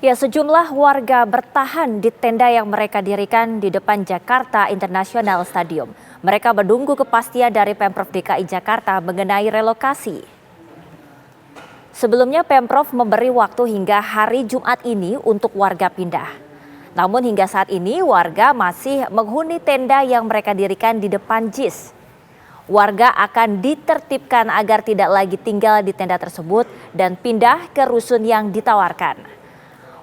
Ya, sejumlah warga bertahan di tenda yang mereka dirikan di depan Jakarta International Stadium. Mereka menunggu kepastian dari Pemprov DKI Jakarta mengenai relokasi. Sebelumnya Pemprov memberi waktu hingga hari Jumat ini untuk warga pindah. Namun hingga saat ini warga masih menghuni tenda yang mereka dirikan di depan JIS. Warga akan ditertibkan agar tidak lagi tinggal di tenda tersebut dan pindah ke rusun yang ditawarkan.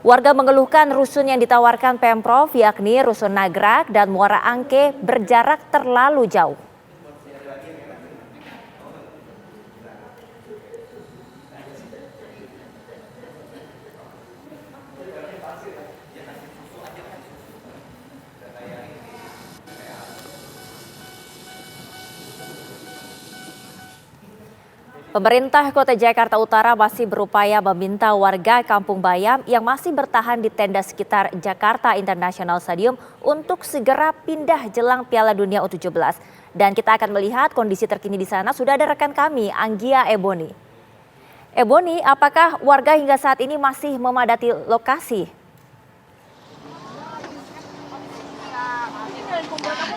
Warga mengeluhkan rusun yang ditawarkan Pemprov yakni Rusun Nagrak dan Muara Angke berjarak terlalu jauh. Pemerintah Kota Jakarta Utara masih berupaya meminta warga Kampung Bayam yang masih bertahan di tenda sekitar Jakarta International Stadium untuk segera pindah jelang Piala Dunia U17. Dan kita akan melihat kondisi terkini di sana. Sudah ada rekan kami, Anggia Ebony. Ebony, apakah warga hingga saat ini masih memadati lokasi?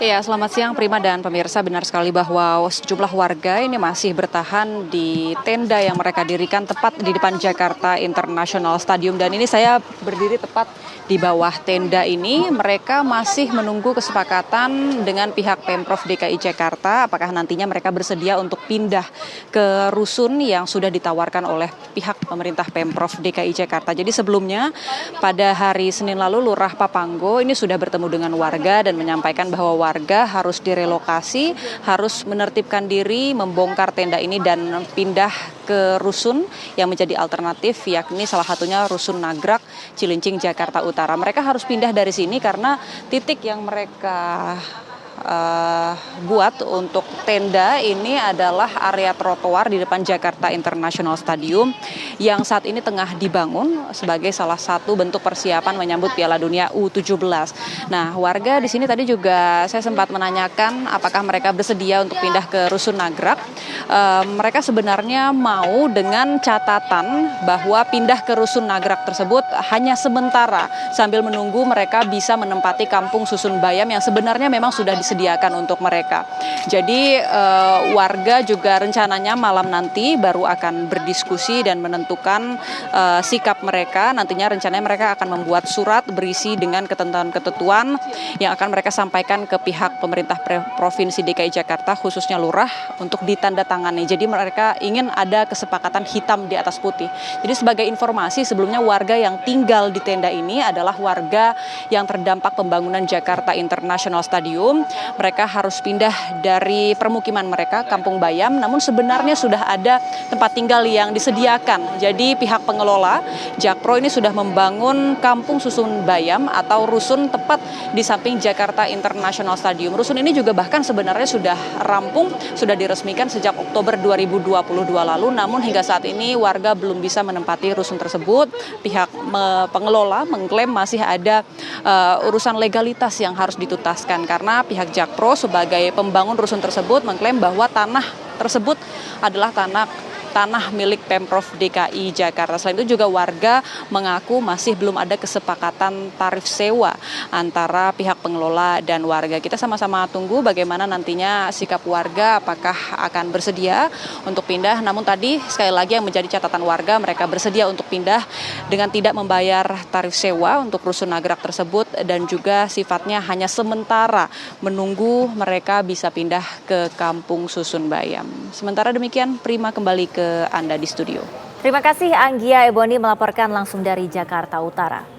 Iya, selamat siang Prima dan pemirsa. Benar sekali bahwa sejumlah warga ini masih bertahan di tenda yang mereka dirikan tepat di depan Jakarta International Stadium. Dan ini saya berdiri tepat di bawah tenda ini. Mereka masih menunggu kesepakatan dengan pihak Pemprov DKI Jakarta. Apakah nantinya mereka bersedia untuk pindah ke rusun yang sudah ditawarkan oleh pihak pemerintah Pemprov DKI Jakarta. Jadi sebelumnya pada hari Senin lalu Lurah Papanggo ini sudah bertemu dengan warga dan menyampaikan bahwa warga harus direlokasi, harus menertibkan diri, membongkar tenda ini dan pindah ke rusun yang menjadi alternatif, yakni salah satunya Rusun Nagrak, Cilincing, Jakarta Utara. Mereka harus pindah dari sini karena titik yang mereka buat untuk tenda ini adalah area trotoar di depan Jakarta International Stadium yang saat ini tengah dibangun sebagai salah satu bentuk persiapan menyambut Piala Dunia U17. Nah, warga di sini tadi juga saya sempat menanyakan apakah mereka bersedia untuk pindah ke Rusun Nagrak. Mereka sebenarnya mau dengan catatan bahwa pindah ke Rusun Nagrak tersebut hanya sementara sambil menunggu mereka bisa menempati Kampung Susun Bayam yang sebenarnya memang sudah disediakan untuk mereka. Jadi warga juga rencananya malam nanti baru akan berdiskusi dan menentukan sikap mereka. Nantinya rencananya mereka akan membuat surat berisi dengan ketentuan-ketentuan yang akan mereka sampaikan ke pihak pemerintah Provinsi DKI Jakarta khususnya Lurah untuk ditandatangani. Jadi mereka ingin ada kesepakatan hitam di atas putih. Jadi sebagai informasi sebelumnya warga yang tinggal di tenda ini adalah warga yang terdampak pembangunan Jakarta International Stadium. Mereka harus pindah dari permukiman mereka, Kampung Bayam, namun sebenarnya sudah ada tempat tinggal yang disediakan. Jadi pihak pengelola, Jakpro ini sudah membangun Kampung Susun Bayam atau rusun tepat di samping Jakarta International Stadium. Rusun ini juga bahkan sebenarnya sudah rampung, sudah diresmikan sejak Oktober 2022 lalu, namun hingga saat ini warga belum bisa menempati rusun tersebut. Pihak pengelola mengklaim masih ada urusan legalitas yang harus dituntaskan karena pihak Jakpro sebagai pembangun rusun tersebut mengklaim bahwa tanah tersebut adalah tanah milik Pemprov DKI Jakarta. Selain itu juga warga mengaku masih belum ada kesepakatan tarif sewa antara pihak pengelola dan warga. Kita sama-sama tunggu bagaimana nantinya sikap warga, apakah akan bersedia untuk pindah. Namun tadi sekali lagi yang menjadi catatan warga, mereka bersedia untuk pindah dengan tidak membayar tarif sewa untuk Rusun Nagrak tersebut dan juga sifatnya hanya sementara menunggu mereka bisa pindah ke Kampung Susun Bayam. Sementara demikian, Prima kembali ke Anda di studio. Terima kasih Anggia Ebony melaporkan langsung dari Jakarta Utara.